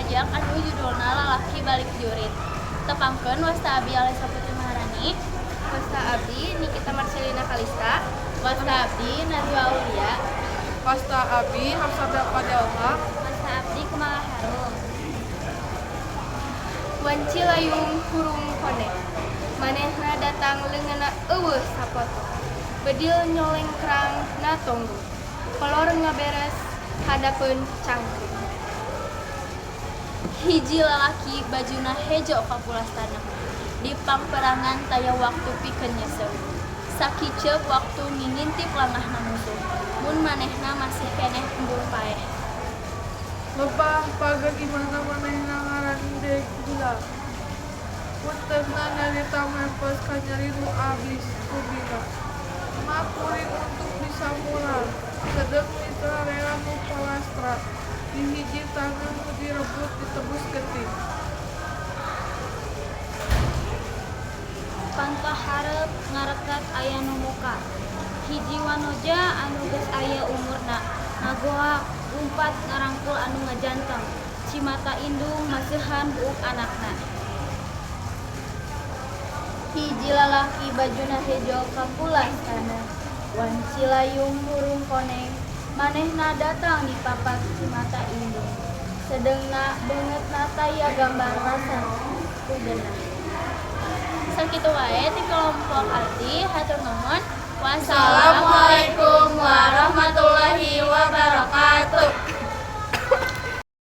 pajak anu judulna lalaki balik jurit. Tepangkeun wasta abdi Alesa Putri Maharani. Wasta abdi Nikita Marcelina Kalista. Wasta abdi Najwa Aulia. Wasta abdi Hafsada Padelma. Wasta abdi Kumala Harum. Wancilayung hurung kone. Manehna datang leungeunna eueuh sapoto. Bedil nyolengkrang na tonggo. Kolor ngaberes hadapeun cangkring. Hiji lalaki bajuna hejo kapulastana. Di pangperangan taya waktu pikeun nyeseu. Sakiceuk waktu ngintip langahna musuh. Mun manehna masih keneh embul paeh. Lebah pageun imahna manehna ngarandeg gula. Puntesna nyarita mepes ka nyeri nu abis kubina. Makuring untuk bisa mular. Sedeng mitra rela nu palastra. Di hiji tangan nu direbut ditebus geuting. Pantah hareup ngarekat aya nu muka. Hiji wanoja anu geus aya umurna ngagoak umpat ngarangkul anu ngajanteng. Cimata indung maseuhan buuk anakna. Hiji lalaki bajuna hejo kapulastana. Wancilayung hurung koneng. Manehna datang di papat cimata indung. Sedengna beungeutna taya gambar rasa kugenah. Sakitu wae ti kelompok arti hatur nuhun. Wassalamualaikum warahmatullahi wabarakatuh.